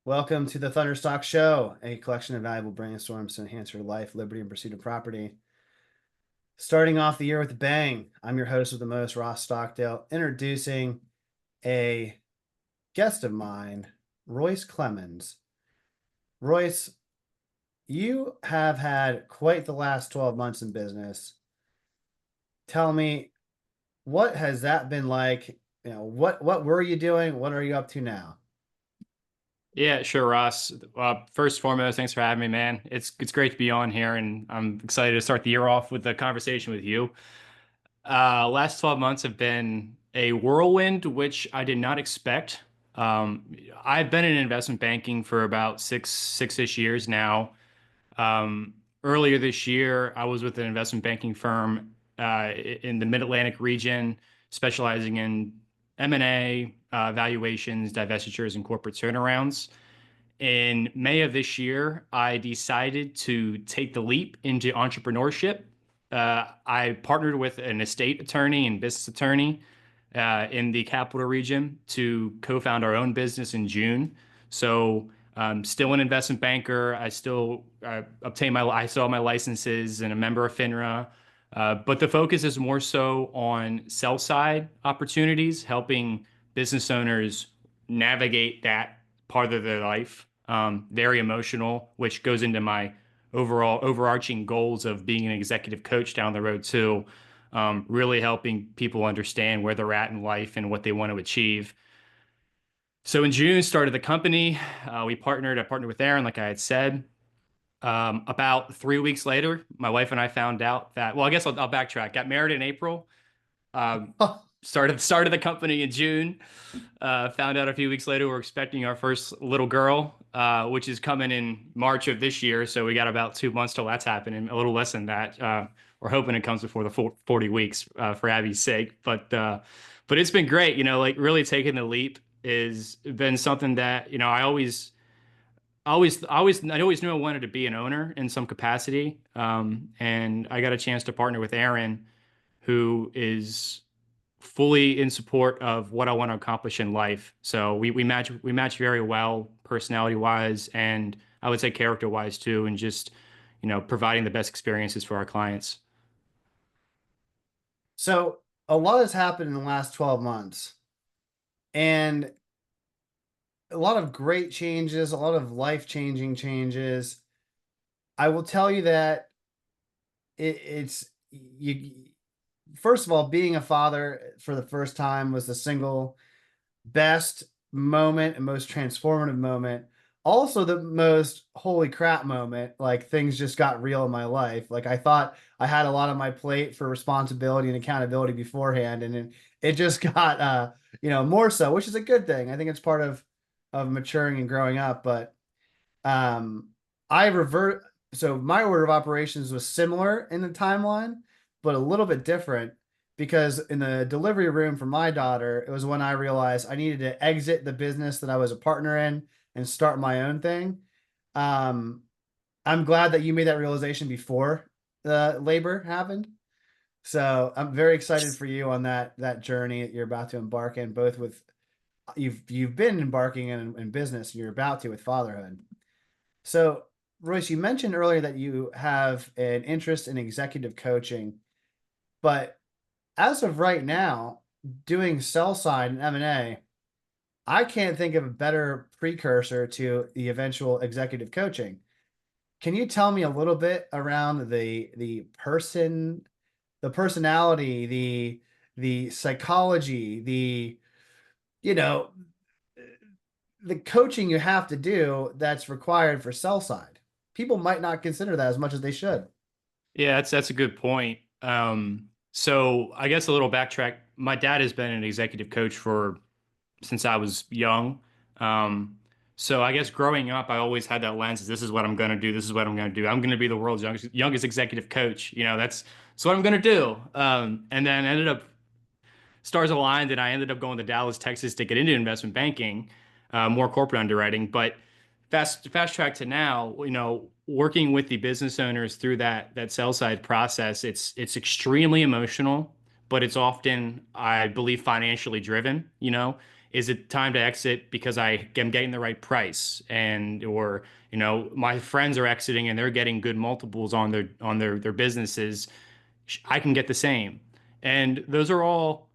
Welcome to the Thunderstock Show, a collection of valuable brainstorms to enhance your life, liberty, and pursuit of property. Starting off the year with a bang, I'm your host with the most, Ross Stockdale, introducing a guest of mine, Royce Clemens. Royce, you have had quite the last 12 months in business. Tell me, what has that been like? What were you doing? What are you up to now? Yeah, sure, Ross. First and foremost, thanks for having me, man. It's great to be on here, and I'm excited to start the year off with a conversation with you. Last 12 months have been a whirlwind, which I did not expect. I've been in investment banking for about six-ish years now. Earlier this year, I was with an investment banking firm in the Mid-Atlantic region, specializing in M&A, valuations, divestitures, and corporate turnarounds. In May of this year, I decided to take the leap into entrepreneurship. I partnered with an estate attorney and business attorney in the capital region to co-found our own business in June. So, still an investment banker. I still I still have my licenses and a member of FINRA. But the focus is more so on sell side opportunities, helping business owners navigate that part of their life. Very emotional, which goes into my overall overarching goals of being an executive coach down the road too. Really helping people understand where they're at in life and what they want to achieve. So in June, started the company. I partnered with Aaron, like I had said. About 3 weeks later, my wife and I found out that, well, I guess I'll backtrack. Got married in April. Um, started the company in June. Found out a few weeks later we're expecting our first little girl, which is coming in March of this year. So we got about 2 months till that's happening. A little less than that. We're hoping it comes before the 40 weeks for Abby's sake. But it's been great. Like really taking the leap is been something that I always knew I wanted to be an owner in some capacity. And I got a chance to partner with Aaron, who is fully in support of what I want to accomplish in life. So we match very well personality wise, and I would say character wise too, and just providing the best experiences for our clients. So, a lot has happened in the last 12 months, and a lot of great changes, a lot of life-changing changes. I will tell you that it's you. First of all, being a father for the first time was the single best moment and most transformative moment. Also, the most holy crap moment. Like things just got real in my life. Like I thought I had a lot on my plate for responsibility and accountability beforehand, and it just got more so, which is a good thing. I think it's part of maturing and growing up. But um, I revert. So my order of operations was similar in the timeline, but a little bit different because in the delivery room for my daughter, it was when I realized I needed to exit the business that I was a partner in and start my own thing. Um, I'm glad that you made that realization before the labor happened. So I'm very excited for you on that journey that you're about to embark in, both with you've been embarking in business, you're about to with fatherhood. So, Royce, you mentioned earlier that you have an interest in executive coaching, but as of right now, doing sell side and M&A, I can't think of a better precursor to the eventual executive coaching. Can you tell me a little bit around the personality, the psychology, you know, the coaching you have to do that's required for sell side? People might not consider that as much as they should. Yeah, that's a good point. So I guess a little backtrack. My dad has been an executive coach for since I was young. Um, so I guess growing up, I always had that lens. This is what I'm going to do. This is what I'm going to do. I'm going to be the world's youngest executive coach. That's what I'm going to do. And then ended up stars aligned, and I ended up going to Dallas, Texas to get into investment banking, more corporate underwriting. But fast track to now, working with the business owners through that sell side process, it's extremely emotional, but it's often, I believe, financially driven. Is it time to exit because I am getting the right price? And or, my friends are exiting and they're getting good multiples on their businesses. I can get the same. And those are all,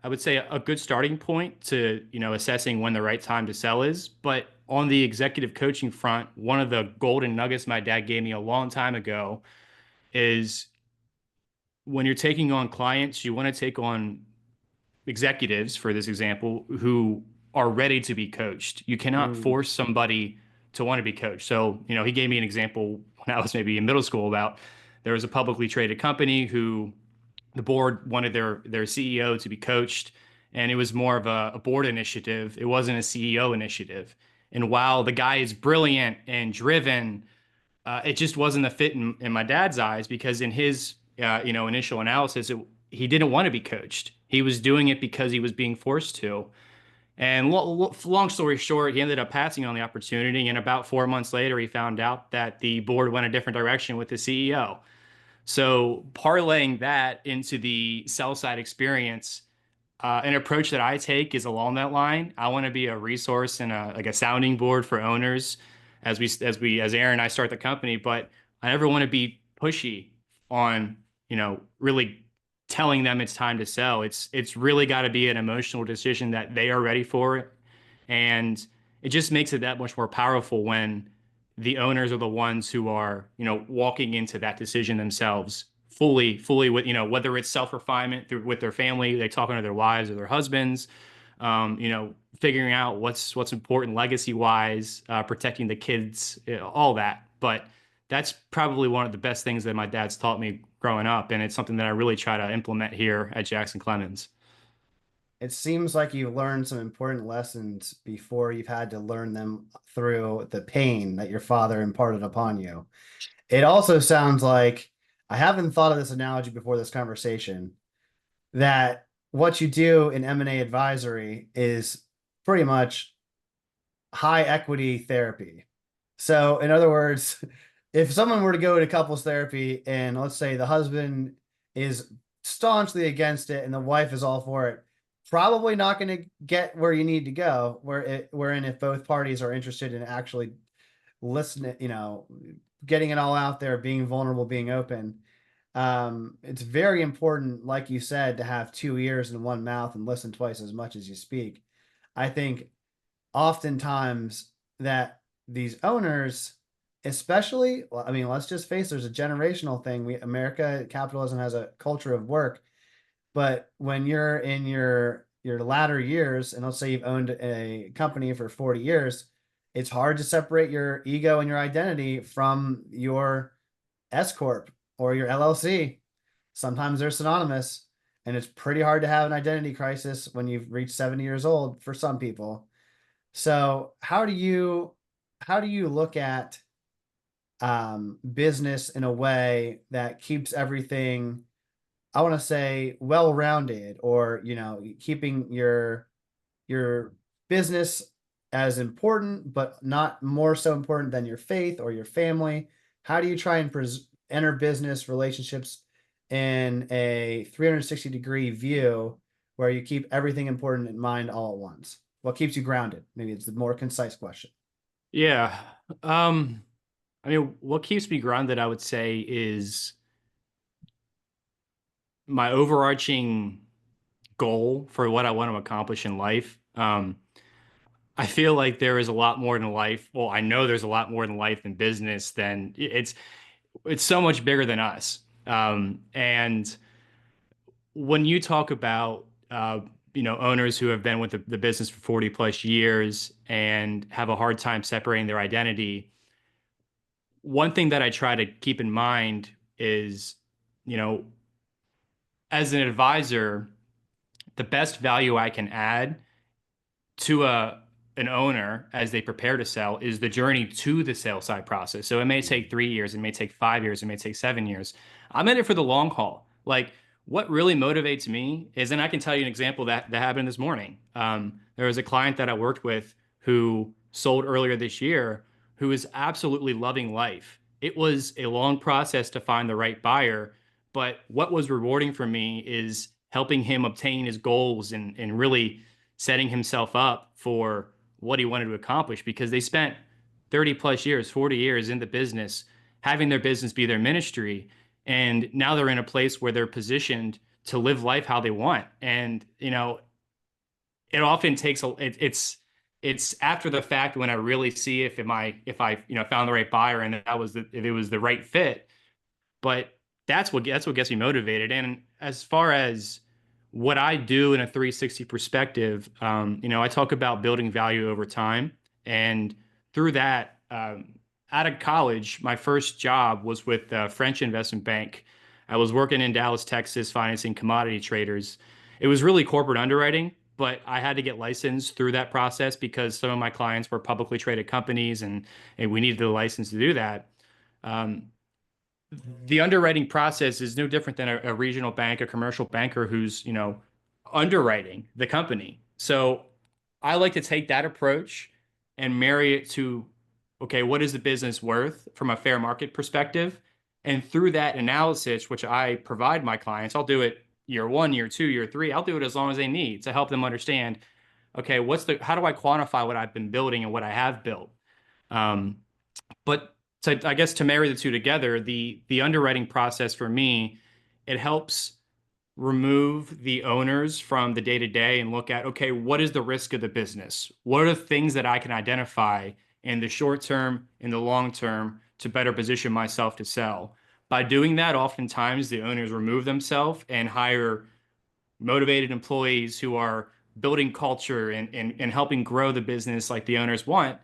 I would say, a good starting point to, assessing when the right time to sell is. But on the executive coaching front, one of the golden nuggets my dad gave me a long time ago is when you're taking on clients, you want to take on executives, for this example, who are ready to be coached. You cannot Mm, force somebody to want to be coached. So, he gave me an example when I was maybe in middle school about there was a publicly traded company who the board wanted their CEO to be coached, and it was more of a board initiative. It wasn't a CEO initiative. And while the guy is brilliant and driven, it just wasn't a fit in my dad's eyes because in his initial analysis, he didn't want to be coached. He was doing it because he was being forced to. And long story short, he ended up passing on the opportunity. And about 4 months later, he found out that the board went a different direction with the CEO. So parlaying that into the sell side experience, an approach that I take is along that line. I want to be a resource and like a sounding board for owners as Aaron and I start the company, but I never want to be pushy on, really telling them it's time to sell. It's really got to be an emotional decision that they are ready for. And it just makes it that much more powerful when the owners are the ones who are, walking into that decision themselves fully with, whether it's self-refinement through with their family, they talking to their wives or their husbands, figuring out what's important legacy wise, protecting the kids, all that. But that's probably one of the best things that my dad's taught me growing up. And it's something that I really try to implement here at Jackson Clemens. it seems like you've learned some important lessons before you've had to learn them through the pain that your father imparted upon you. It also sounds like I haven't thought of this analogy before this conversation, that what you do in M&A advisory is pretty much high equity therapy. So, in other words, if someone were to go to couples therapy and let's say the husband is staunchly against it and the wife is all for it, probably not going to get where you need to go. Wherein if both parties are interested in actually listening, getting it all out there, being vulnerable, being open. It's very important, like you said, to have two ears and one mouth and listen twice as much as you speak. I think oftentimes that these owners, especially, well, I mean, let's just face, there's a generational thing. America capitalism has a culture of work, but when you're in your latter years, and let's say you've owned a company for 40 years, it's hard to separate your ego and your identity from your S corp or your LLC. Sometimes they're synonymous, and it's pretty hard to have an identity crisis when you've reached 70 years old for some people. So how do you look at business in a way that keeps everything, I want to say, well-rounded, or keeping your business as important but not more so important than your faith or your family? How do you try and enter business relationships in a 360-degree view where you keep everything important in mind all at once? What keeps you grounded? Maybe it's the more concise question. Yeah. Um, I mean, what keeps me grounded, I would say, is my overarching goal for what I want to accomplish in life. I feel like there is a lot more than life. Well, I know there's a lot more than life in business than it's so much bigger than us. And when you talk about owners who have been with the business for 40 plus years and have a hard time separating their identity, one thing that I try to keep in mind is, you know, as an advisor, the best value I can add to an owner as they prepare to sell is the journey to the sales side process. So it may take 3 years, it may take 5 years, it may take 7 years. I'm in it for the long haul. Like what really motivates me is, and I can tell you an example that happened this morning. There was a client that I worked with who sold earlier this year who is absolutely loving life. It was a long process to find the right buyer, but what was rewarding for me is helping him obtain his goals and really setting himself up for what he wanted to accomplish because they spent 30 plus years, 40 years in the business, having their business be their ministry. And now they're in a place where they're positioned to live life how they want. And, it often takes it's after the fact when I really see if I found the right buyer and if it was the right fit. But that's what gets me motivated. And as far as what I do in a 360 perspective, I talk about building value over time, and through that, out of college, my first job was with a French investment bank. I was working in Dallas, Texas, financing commodity traders. It was really corporate underwriting, but I had to get licensed through that process because some of my clients were publicly traded companies, and we needed the license to do that. Um, the underwriting process is no different than a regional bank, a commercial banker who's, underwriting the company. So I like to take that approach and marry it to, okay, what is the business worth from a fair market perspective? And through that analysis, which I provide my clients, I'll do it year one, year two, year three. I'll do it as long as they need to help them understand, okay, how do I quantify what I've been building and what I have built? Um, but I guess to marry the two together, the underwriting process for me, it helps remove the owners from the day to day and look at, okay, what is the risk of the business? What are the things that I can identify in the short term, in the long term to better position myself to sell? By doing that, oftentimes the owners remove themselves and hire motivated employees who are building culture and helping grow the business like the owners want.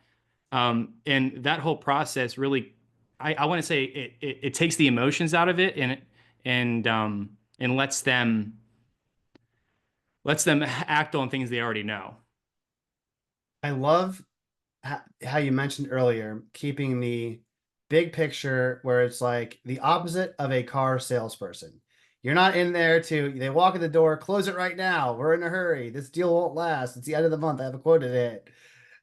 And that whole process really, I want to say it takes the emotions out of it and lets them act on things they already know. I love how you mentioned earlier, keeping the big picture where it's like the opposite of a car salesperson. You're not in there they walk in the door, close it right now. We're in a hurry. This deal won't last. It's the end of the month. I have a quote in it.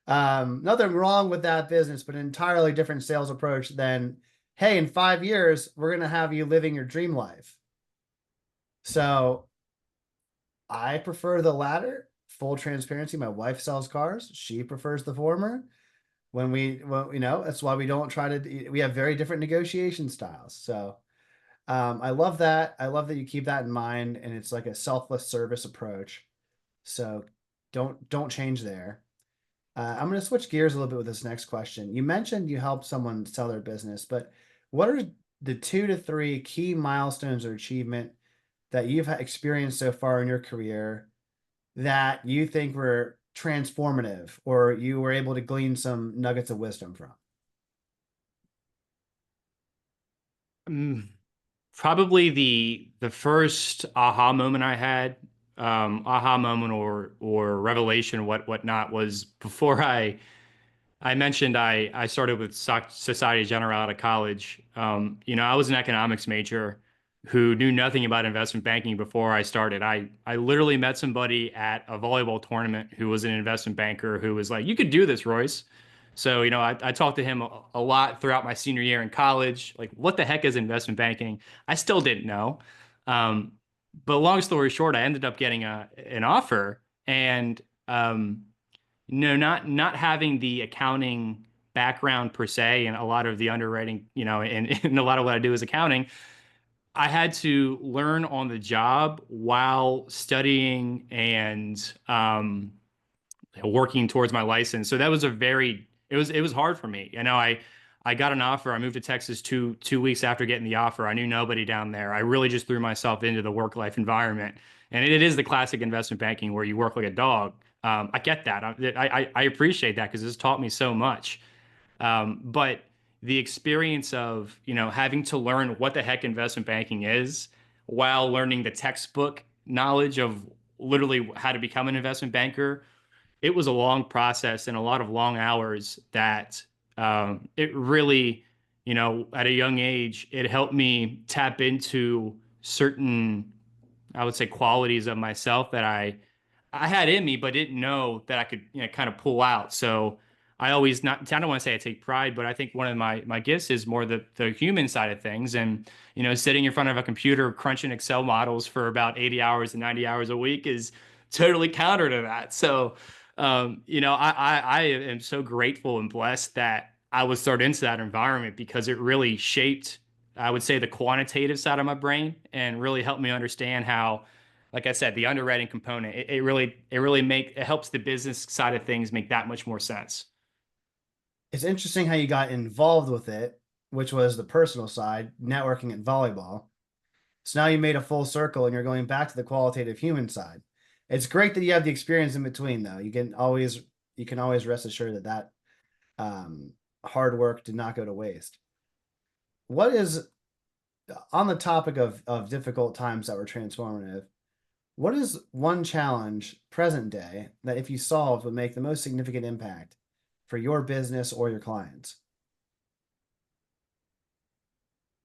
Nothing wrong with that business, but an entirely different sales approach than, hey, in 5 years, we're going to have you living your dream life. So I prefer the latter. Full transparency. My wife sells cars. She prefers the former. That's why we don't we have very different negotiation styles. So I love that. I love that you keep that in mind, and it's like a selfless service approach. So don't change there. I'm going to switch gears a little bit with this next question. You mentioned you help someone sell their business, but what are the 2 to 3 key milestones or achievement that you've experienced so far in your career that you think were transformative or you were able to glean some nuggets of wisdom from? Probably the first aha moment I had, aha moment or revelation, whatnot, was before I mentioned I started with Society General out of college. I was an economics major who knew nothing about investment banking before I started. I literally met somebody at a volleyball tournament who was an investment banker who was like, "You could do this, Royce." So, I talked to him a lot throughout my senior year in college. Like, what the heck is investment banking? I still didn't know. Um, but long story short, I ended up getting an offer, and not having the accounting background per se, and a lot of the underwriting, and a lot of what I do is accounting. I had to learn on the job while studying and working towards my license. So that was it was hard for me. I got an offer. I moved to Texas two weeks after getting the offer. I knew nobody down there. I really just threw myself into the work life environment, and it is the classic investment banking where you work like a dog. I get that. I appreciate that because it's taught me so much. But the experience of having to learn what the heck investment banking is while learning the textbook knowledge of literally how to become an investment banker, it was a long process and a lot of long hours that it really, at a young age, it helped me tap into certain, I would say, qualities of myself that I had in me, but didn't know that I could, kind of pull out. So I don't want to say I take pride, but I think one of my gifts is more the human side of things. And, sitting in front of a computer, crunching Excel models for about 80 hours and 90 hours a week is totally counter to that. So, I am so grateful and blessed that I was thrown into that environment because it really shaped, I would say, the quantitative side of my brain and really helped me understand how, like I said, the underwriting component, it helps the business side of things make that much more sense. It's interesting how you got involved with it, which was the personal side, networking at volleyball. So now you made a full circle and you're going back to the qualitative human side. It's great that you have the experience in between, though. You can always rest assured that um, hard work did not go to waste. What is on the topic of difficult times that were transformative? What is one challenge present day that if you solved would make the most significant impact for your business or your clients?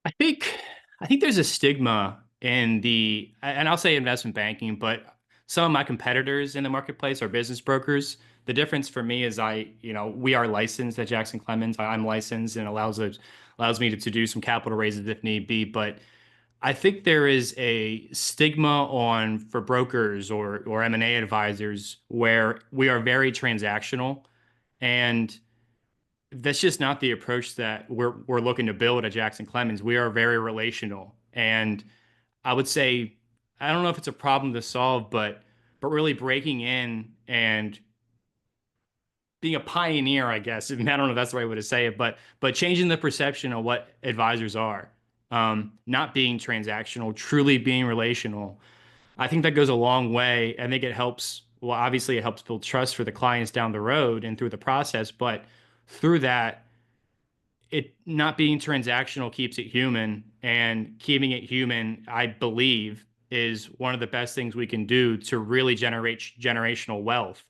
I think I think there's a stigma in and I'll say investment banking, but some of my competitors in the marketplace are business brokers. The difference for me is we are licensed at Jackson Clemens. I'm licensed and allows me to do some capital raises if need be. But I think there is a stigma on for brokers or M&A advisors where we are very transactional, and that's just not the approach that we're looking to build at Jackson Clemens. We are very relational, and I would say I don't know if it's a problem to solve, but really breaking in and being a pioneer, I guess. And I don't know if that's the right way to say it, but changing the perception of what advisors are, not being transactional, truly being relational. I think that goes a long way. I think it helps. Well, obviously, it helps build trust for the clients down the road and through the process, but through that it not being transactional keeps it human, and keeping it human, I believe, is one of the best things we can do to really generate generational wealth.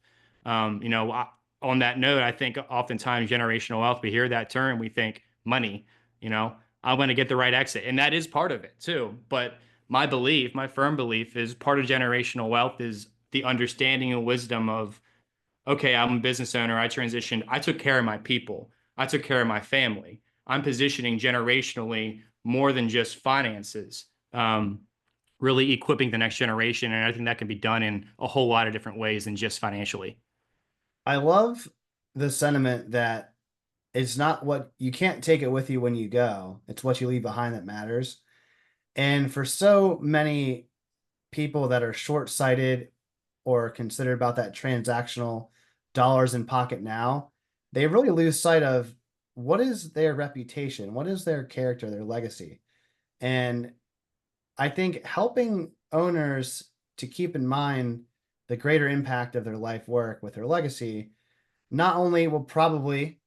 On that note, I think oftentimes generational wealth, we hear that term, we think money, you know, I'm going to get the right exit. And that is part of it too. But my firm belief is part of generational wealth is the understanding and wisdom of, okay, I'm a business owner. I transitioned. I took care of my people. I took care of my family. I'm positioning generationally more than just finances, really equipping the next generation. And I think that can be done in a whole lot of different ways than just financially. I love the sentiment that it's not what you can't take it with you when you go, it's what you leave behind that matters. And for so many people that are short sighted or considered about that transactional dollars in pocket now, they really lose sight of what is their reputation, what is their character, their legacy. And I think helping owners to keep in mind the greater impact of their life work with their legacy not only will probably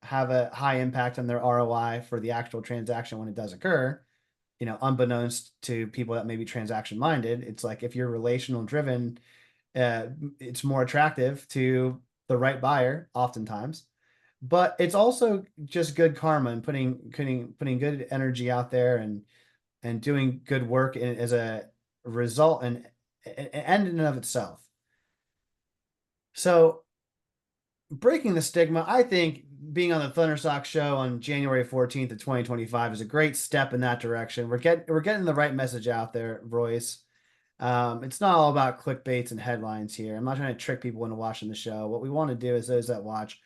have a high impact on their ROI for the actual transaction when it does occur, unbeknownst to people that may be transaction minded, it's like if you're relational driven, uh, it's more attractive to the right buyer oftentimes. But it's also just good karma and putting good energy out there and doing good work as a result and end in and of itself. So breaking the stigma, I think being on the Thundersock show on January 14th of 2025 is a great step in that direction. We're getting the right message out there, Royce. It's not all about clickbaits and headlines here. I'm not trying to trick people into watching the show. What we want to do is those that watch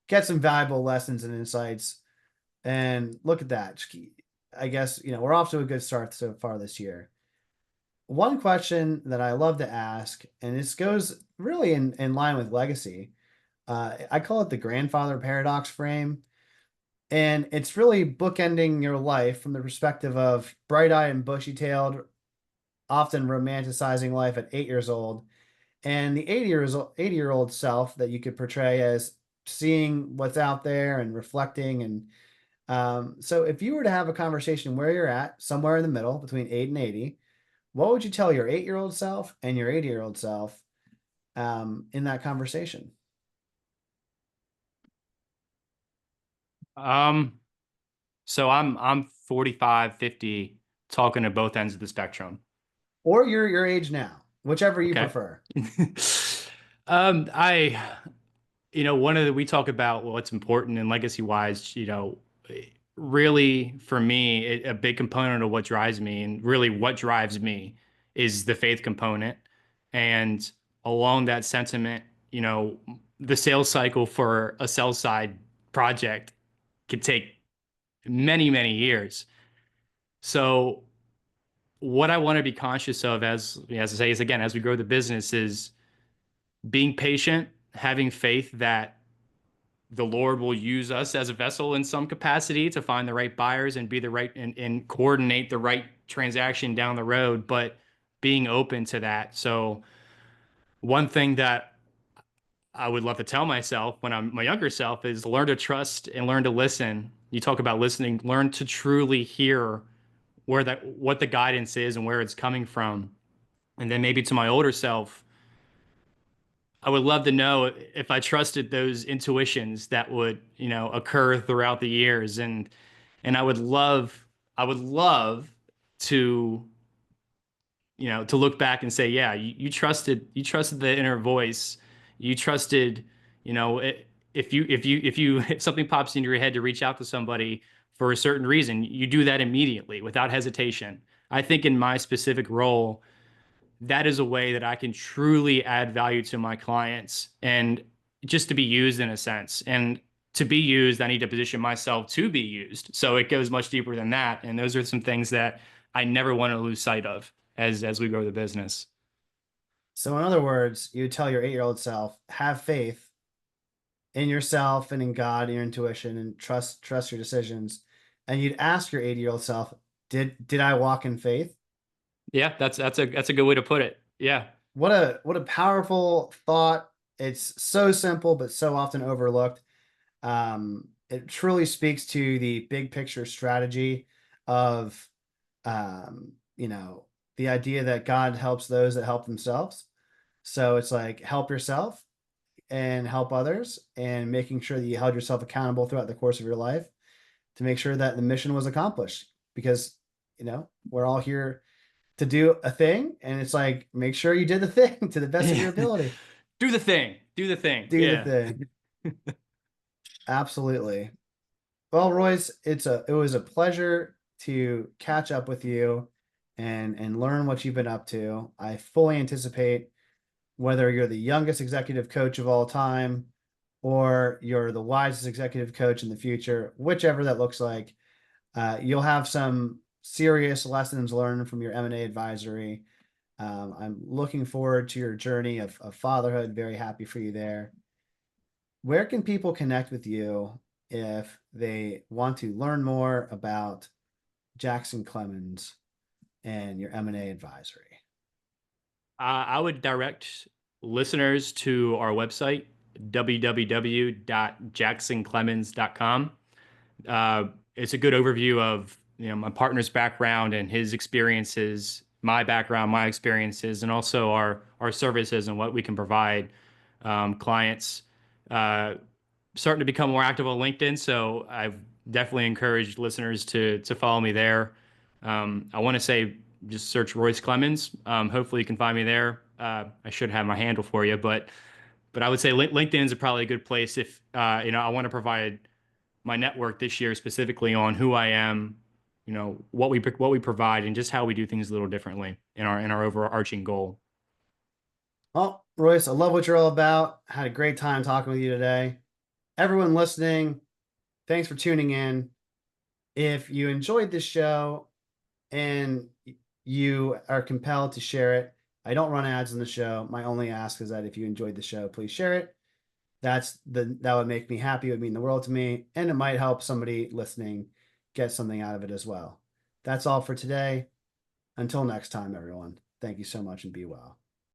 get some valuable lessons and insights. And look at that. I guess, we're off to a good start so far this year. One question that I love to ask, and this goes really in line with legacy, I call it the grandfather paradox frame. And it's really bookending your life from the perspective of bright eyed and bushy tailed, often romanticizing life at 8 years old, and the 80-year old self that you could portray as seeing what's out there and reflecting. And so if you were to have a conversation where you're at, somewhere in the middle between 8 and 80, what would you tell your 8-year-old self and your 80-year-old self in that conversation? Um, so I'm 45, 50, talking to both ends of the spectrum. Or your age now, whichever you Okay. prefer. I one of the we talk about what's important and legacy wise, really for me, a big component of what drives me and really what drives me is the faith component. And along that sentiment, you know, the sales cycle for a sell side project could take many, many years. So what I want to be conscious of as I say is again, as we grow the business is being patient, having faith that the Lord will use us as a vessel in some capacity to find the right buyers and be the right and coordinate the right transaction down the road, but being open to that. So one thing that I would love to tell myself when I'm my younger self is learn to trust and learn to listen. You talk about listening, learn to truly hear what the guidance is and where it's coming from. And then maybe to my older self, I would love to know if I trusted those intuitions that would, you know, occur throughout the years. And I would love to, you know, to look back and say, yeah, you trusted the inner voice. You trusted, you know, if something pops into your head to reach out to somebody for a certain reason, you do that immediately without hesitation. I think in my specific role, that is a way that I can truly add value to my clients and just to be used in a sense. And to be used, I need to position myself to be used. So it goes much deeper than that. And those are some things that I never want to lose sight of as we grow the business. So in other words, you tell your 8-year-old self, have faith in yourself and in God and your intuition, and trust your decisions. And you'd ask your 80-year-old self, did I walk in faith? Yeah, that's a good way to put it. Yeah. What a powerful thought. It's so simple but so often overlooked. It truly speaks to the big picture strategy of the idea that God helps those that help themselves. So it's like help yourself and help others, and making sure that you held yourself accountable throughout the course of your life to make sure that the mission was accomplished. Because we're all here to do a thing, and it's like make sure you did the thing to the best of your ability. Do the thing. Do the thing. Do the Yeah. thing. Absolutely. Well, Royce, it was a pleasure to catch up with you and learn what you've been up to. I fully anticipate whether you're the youngest executive coach of all time or you're the wisest executive coach in the future, whichever that looks like, you'll have some serious lessons learned from your M&A advisory. I'm looking forward to your journey of fatherhood. Very happy for you there. Where can people connect with you if they want to learn more about Jackson Clemens and your M&A advisory? I would direct listeners to our website, www.jacksonclemens.com. It's a good overview of my partner's background and his experiences, my background, my experiences, and also our services and what we can provide clients. Starting to become more active on LinkedIn, so I've definitely encouraged listeners to follow me there. I want to say just search Royce Clemens. Hopefully, you can find me there. I should have my handle for you, but I would say LinkedIn is probably a good place if I want to provide my network this year specifically on who I am, what we provide, and just how we do things a little differently in our overarching goal. Well, Royce, I love what you're all about. Had a great time talking with you today. Everyone listening, thanks for tuning in. If you enjoyed this show and you are compelled to share it, I don't run ads on the show. My only ask is that if you enjoyed the show, please share it. That would make me happy. It would mean the world to me, and it might help somebody listening get something out of it as well. That's all for today. Until next time, everyone. Thank you so much and be well.